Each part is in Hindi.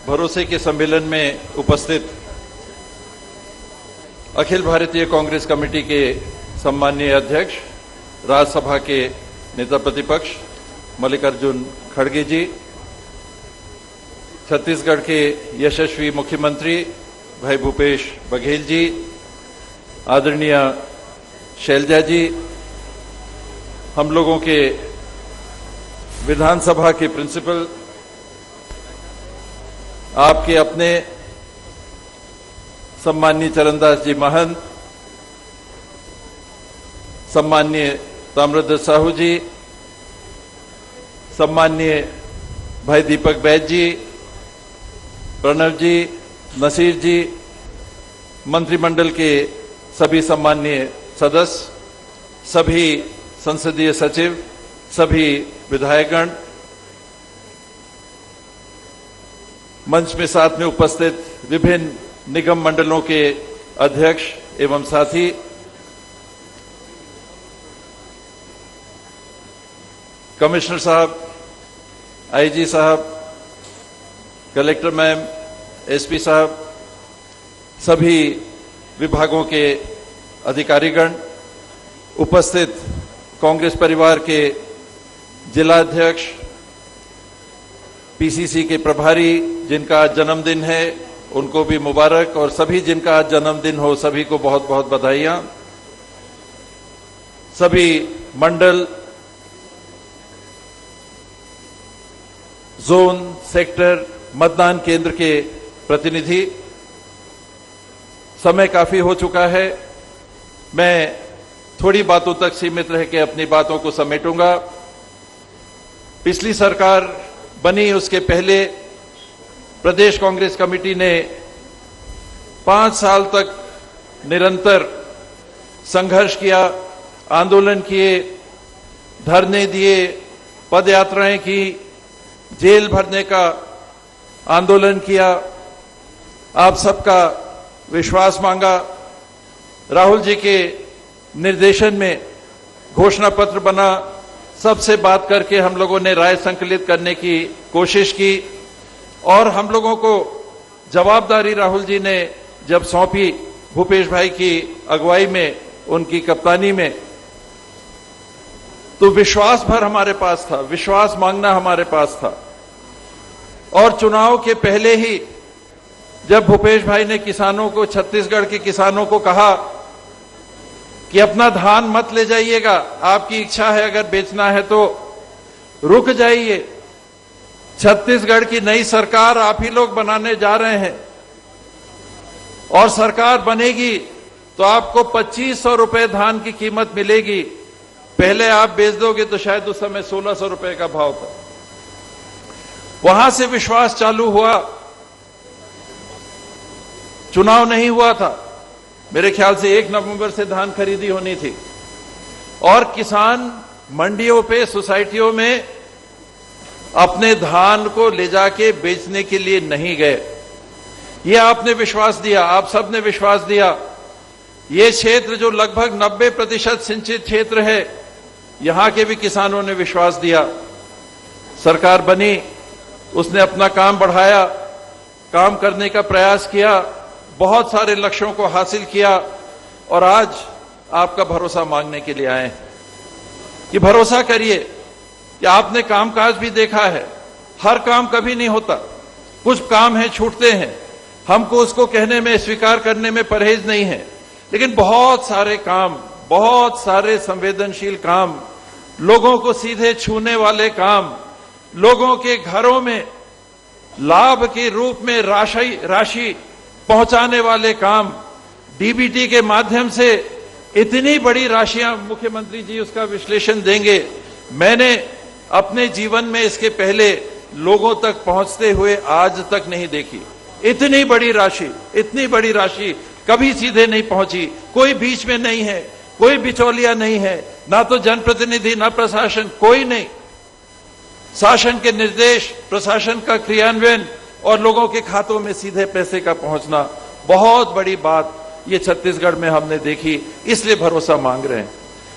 भरोसे के सम्मेलन में उपस्थित अखिल भारतीय कांग्रेस कमेटी के सम्माननीय अध्यक्ष, राज्यसभा के नेता प्रतिपक्ष मल्लिकार्जुन खड़गे जी, छत्तीसगढ़ के यशस्वी मुख्यमंत्री भाई भूपेश बघेल जी, आदरणीय शैलजा जी, हम लोगों के विधानसभा के प्रिंसिपल, आपके अपने सम्माननीय चरणदास जी महंत, सम्माननीय ताम्रध्वज साहू जी, सम्माननीय भाई दीपक बैद जी, प्रणव जी, नसीर जी, मंत्रिमंडल के सभी सम्माननीय सदस्य, सभी संसदीय सचिव, सभी विधायकगण, मंच में साथ में उपस्थित विभिन्न निगम मंडलों के अध्यक्ष एवं साथी, कमिश्नर साहब, आईजी साहब, कलेक्टर मैम, एसपी साहब, सभी विभागों के अधिकारीगण, उपस्थित कांग्रेस परिवार के जिला अध्यक्ष, पीसीसी के प्रभारी जिनका आज जन्मदिन है उनको भी मुबारक, और सभी जिनका आज जन्मदिन हो सभी को बहुत बहुत बधाइयां। सभी मंडल, जोन, सेक्टर, मतदान केंद्र के प्रतिनिधि, समय काफी हो चुका है। मैं थोड़ी बातों तक सीमित रह के अपनी बातों को समेटूंगा। पिछली सरकार बनी उसके पहले प्रदेश कांग्रेस कमेटी ने 5 साल तक निरंतर संघर्ष किया, आंदोलन किए, धरने दिए, पदयात्राएं की, जेल भरने का आंदोलन किया, आप सबका विश्वास मांगा। राहुल जी के निर्देशन में घोषणा पत्र बना, सबसे बात करके हम लोगों ने राय संकलित करने की कोशिश की, और हम लोगों को जवाबदारी राहुल जी ने जब सौंपी भूपेश भाई की अगुवाई में, उनकी कप्तानी में, तो विश्वास भर हमारे पास था, विश्वास मांगना हमारे पास था। और चुनाव के पहले ही जब भूपेश भाई ने किसानों को, छत्तीसगढ़ के किसानों को कहा कि अपना धान मत ले जाइएगा, आपकी इच्छा है अगर बेचना है तो रुक जाइए, छत्तीसगढ़ की नई सरकार आप ही लोग बनाने जा रहे हैं, और सरकार बनेगी तो आपको 2500 रुपए धान की कीमत मिलेगी, पहले आप बेच दोगे तो शायद उस समय 1600 रुपए का भाव था। वहां से विश्वास चालू हुआ। चुनाव नहीं हुआ था, मेरे ख्याल से 1 नवंबर से धान खरीदी होनी थी, और किसान मंडियों पे, सोसाइटियों में अपने धान को ले जाके बेचने के लिए नहीं गए। ये आपने विश्वास दिया, आप सबने विश्वास दिया। ये क्षेत्र जो लगभग 90% सिंचित क्षेत्र है, यहां के भी किसानों ने विश्वास दिया। सरकार बनी, उसने अपना काम बढ़ाया, काम करने का प्रयास किया, बहुत सारे लक्ष्यों को हासिल किया, और आज आपका भरोसा मांगने के लिए आए हैं कि भरोसा करिए कि आपने कामकाज भी देखा है। हर काम कभी नहीं होता, कुछ काम है छूटते हैं, हमको उसको कहने में, स्वीकार करने में परहेज नहीं है, लेकिन बहुत सारे काम, बहुत सारे संवेदनशील काम, लोगों को सीधे छूने वाले काम, लोगों के घरों में लाभ के रूप में राशि पहुंचाने वाले काम, डीबीटी के माध्यम से इतनी बड़ी राशियां, मुख्यमंत्री जी उसका विश्लेषण देंगे, मैंने अपने जीवन में इसके पहले लोगों तक पहुंचते हुए आज तक नहीं देखी। इतनी बड़ी राशि कभी सीधे नहीं पहुंची, कोई बीच में नहीं है, कोई बिचौलिया नहीं है, ना तो जनप्रतिनिधि, ना प्रशासन, कोई नहीं। शासन के निर्देश, प्रशासन का क्रियान्वयन और लोगों के खातों में सीधे पैसे का पहुंचना, बहुत बड़ी बात ये छत्तीसगढ़ में हमने देखी, इसलिए भरोसा मांग रहे हैं।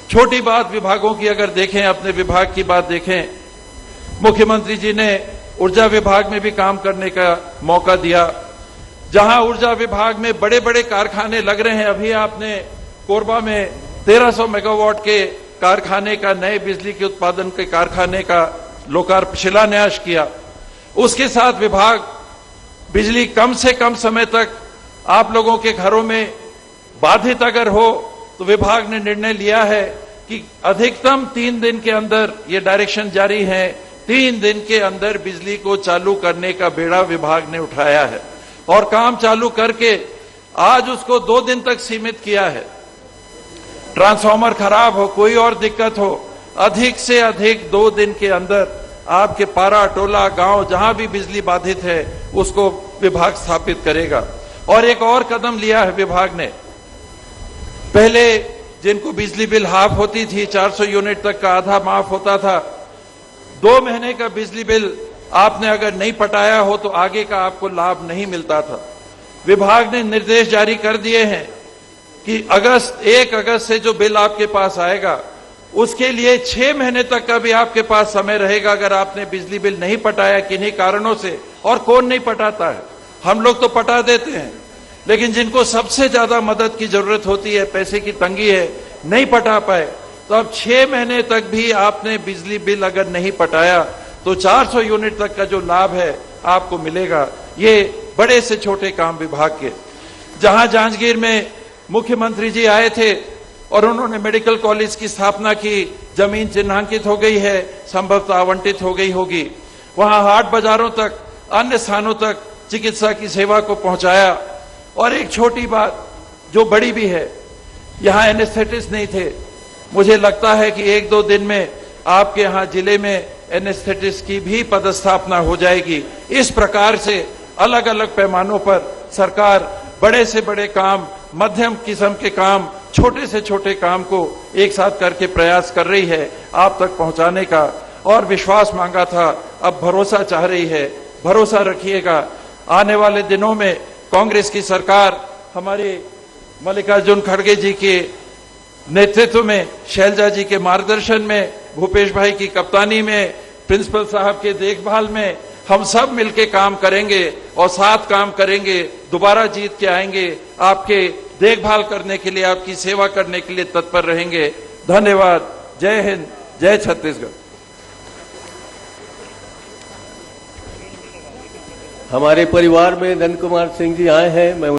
छोटी बात विभागों की अगर देखें, अपने विभाग की बात देखें, मुख्यमंत्री जी ने ऊर्जा विभाग में भी काम करने का मौका दिया। जहां ऊर्जा विभाग में बड़े बड़े कारखाने लग रहे हैं, अभी आपने कोरबा में 1300 मेगावाट के कारखाने का, नए बिजली के उत्पादन के कारखाने का शिलान्यास किया। उसके साथ विभाग बिजली कम से कम समय तक आप लोगों के घरों में बाधित अगर हो तो विभाग ने निर्णय लिया है कि अधिकतम 3 दिन के अंदर, ये डायरेक्शन जारी है, 3 दिन के अंदर बिजली को चालू करने का बेड़ा विभाग ने उठाया है और काम चालू करके आज उसको 2 दिन तक सीमित किया है। ट्रांसफार्मर खराब हो, कोई और दिक्कत हो, अधिक से अधिक 2 दिन के अंदर आपके पारा, टोला, गांव जहां भी बिजली बाधित है उसको विभाग स्थापित करेगा। और एक और कदम लिया है विभाग ने। पहले जिनको बिजली बिल हाफ होती थी, 400 यूनिट तक का आधा माफ होता था, 2 महीने का बिजली बिल आपने अगर नहीं पटाया हो तो आगे का आपको लाभ नहीं मिलता था। विभाग ने निर्देश जारी कर दिए हैं कि 1 अगस्त से जो बिल आपके पास आएगा उसके लिए 6 महीने तक का भी आपके पास समय रहेगा। अगर आपने बिजली बिल नहीं पटाया किन्हीं कारणों से, और कौन नहीं पटाता है, हम लोग तो पटा देते हैं, लेकिन जिनको सबसे ज्यादा मदद की जरूरत होती है, पैसे की तंगी है, नहीं पटा पाए, तो अब 6 महीने तक भी आपने बिजली बिल अगर नहीं पटाया तो 400 यूनिट तक का जो लाभ है आपको मिलेगा। ये बड़े से छोटे काम विभाग के। जहां जांजगीर में मुख्यमंत्री जी आए थे और उन्होंने मेडिकल कॉलेज की स्थापना की, जमीन चिन्हांकित हो गई है, संभवतः आवंटित हो गई होगी, वहां हाट बाजारों तक, अन्य स्थानों तक चिकित्सा की सेवा को पहुंचाया। और एक छोटी बात जो बड़ी भी है, यहां एनेस्थेटिस्ट नहीं थे। मुझे लगता है कि 1-2 दिन में आपके यहां जिले में एनेस्थेटिस्ट की भी पदस्थापना हो जाएगी। इस प्रकार से अलग अलग पैमानों पर सरकार बड़े से बड़े काम, मध्यम किस्म के काम, छोटे से छोटे काम को एक साथ करके प्रयास कर रही है आप तक पहुंचाने का। और विश्वास मांगा था, अब भरोसा चाह रही है, भरोसा रखिएगा। आने वाले दिनों में कांग्रेस की सरकार हमारे मल्लिकार्जुन खड़गे जी के नेतृत्व में, शैलजा जी के मार्गदर्शन में, भूपेश भाई की कप्तानी में, प्रिंसिपल साहब के देखभाल में हम सब मिलके काम करेंगे और साथ काम करेंगे, दोबारा जीत के आएंगे, आपके देखभाल करने के लिए, आपकी सेवा करने के लिए तत्पर रहेंगे। धन्यवाद। जय हिंद, जय छत्तीसगढ़। हमारे परिवार में नंद कुमार सिंह जी आए हैं, मैं